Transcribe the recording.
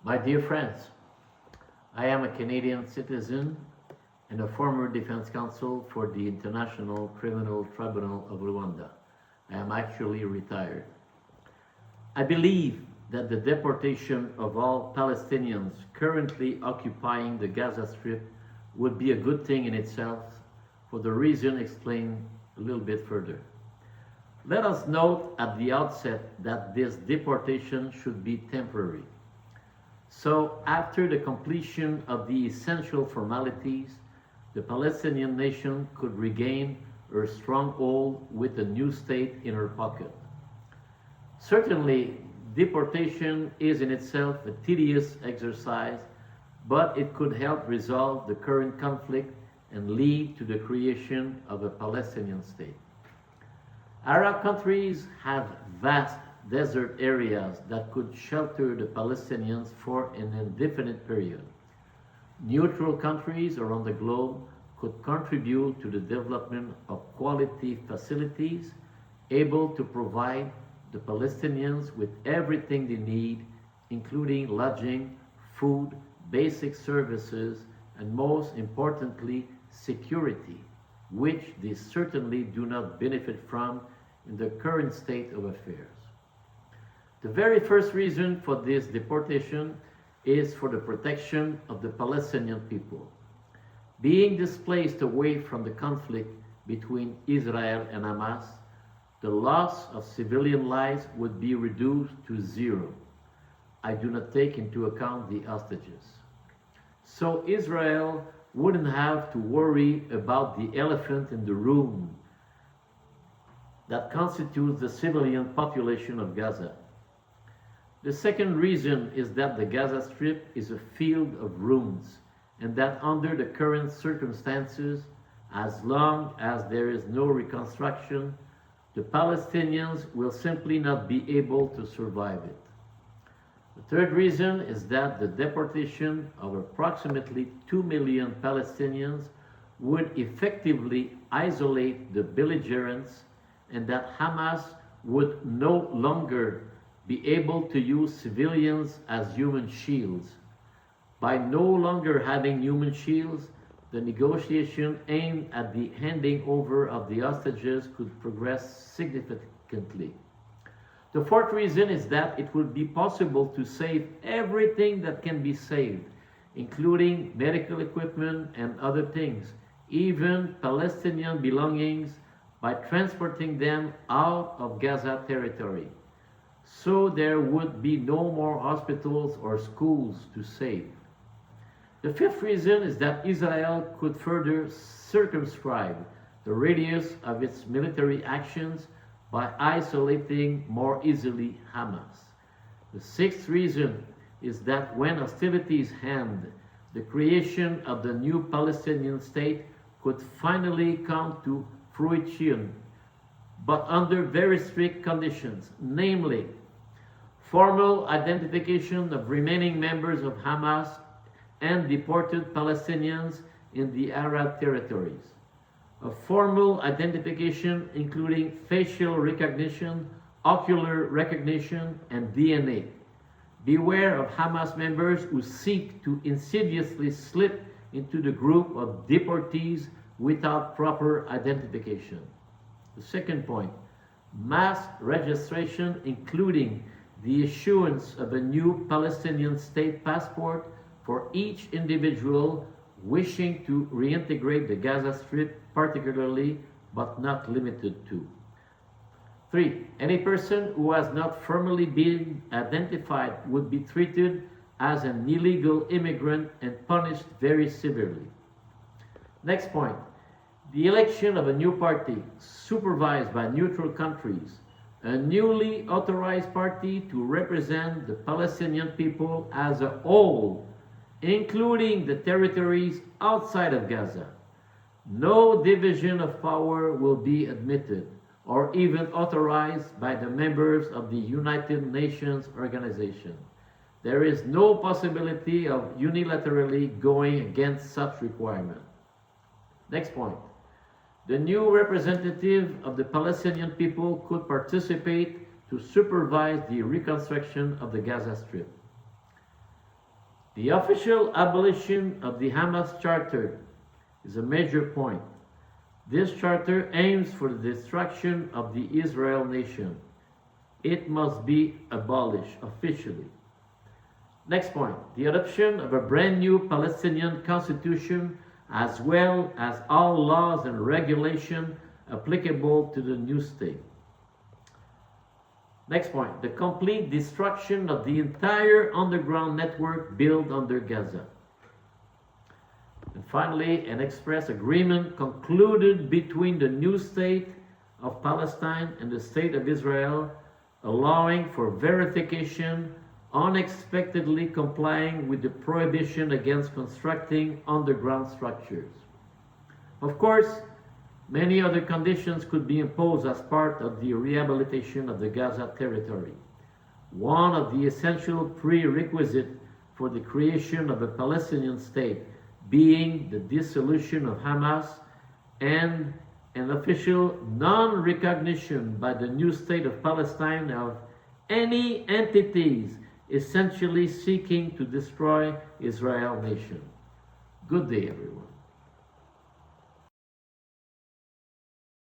My dear friends, I am a Canadian citizen and a former defense counsel for the International Criminal Tribunal of Rwanda. I am actually retired. I believe that the deportation of all Palestinians currently occupying the Gaza Strip would be a good thing in itself for the reason explained a little bit further. Let us note at the outset that this deportation should be temporary. So, after the completion of the essential formalities, the Palestinian nation could regain her stronghold with a new state in her pocket. Certainly, deportation is in itself a tedious exercise, but it could help resolve the current conflict and lead to the creation of a Palestinian state. Arab countries have vast desert areas that could shelter the Palestinians for an indefinite period. Neutral countries around the globe could contribute to the development of quality facilities able to provide the Palestinians with everything they need, including lodging, food, basic services, and most importantly, security, which they certainly do not benefit from in the current state of affairs. The very first reason for this deportation is for the protection of the Palestinian people. Being displaced away from the conflict between Israel and Hamas, the loss of civilian lives would be reduced to zero. I do not take into account the hostages. So Israel wouldn't have to worry about the elephant in the room that constitutes the civilian population of Gaza. The second reason is that the Gaza Strip is a field of ruins, and that under the current circumstances, as long as there is no reconstruction, the Palestinians will simply not be able to survive it. The third reason is that the deportation of approximately 2 million Palestinians would effectively isolate the belligerents, and that Hamas would no longer be able to use civilians as human shields. By no longer having human shields, the negotiation aimed at the handing over of the hostages could progress significantly. The fourth reason is that it would be possible to save everything that can be saved, including medical equipment and other things, even Palestinian belongings, by transporting them out of Gaza territory. So there would be no more hospitals or schools to save. The fifth reason is that Israel could further circumscribe the radius of its military actions by isolating more easily Hamas. The sixth reason is that when hostilities end, the creation of the new Palestinian state could finally come to fruition, but under very strict conditions, namely, formal identification of remaining members of Hamas and deported Palestinians in the Arab territories, a formal identification including facial recognition, ocular recognition, and DNA. Beware of Hamas members who seek to insidiously slip into the group of deportees without proper identification. The second point, mass registration, including the issuance of a new Palestinian state passport for each individual wishing to reintegrate the Gaza Strip, particularly, but not limited to. 3. Any person who has not formally been identified would be treated as an illegal immigrant and punished very severely. Next point, the election of a new party supervised by neutral countries, a newly authorized party to represent the Palestinian people as a whole, including the territories outside of Gaza. No division of power will be admitted or even authorized by the members of the United Nations organization. There is no possibility of unilaterally going against such requirement. Next point. The new representative of the Palestinian people could participate to supervise the reconstruction of the Gaza Strip. The official abolition of the Hamas Charter is a major point. This charter aims for the destruction of the Israel nation. It must be abolished officially. Next point, the adoption of a brand new Palestinian constitution as well as all laws and regulations applicable to the new state. Next point, the complete destruction of the entire underground network built under Gaza. And finally, an express agreement concluded between the new state of Palestine and the state of Israel, allowing for verification, unexpectedly complying with the prohibition against constructing underground structures. Of course, many other conditions could be imposed as part of the rehabilitation of the Gaza territory. One of the essential prerequisites for the creation of a Palestinian state being the dissolution of Hamas and an official non-recognition by the new state of Palestine of any entities essentially seeking to destroy Israel nation. Good day, everyone.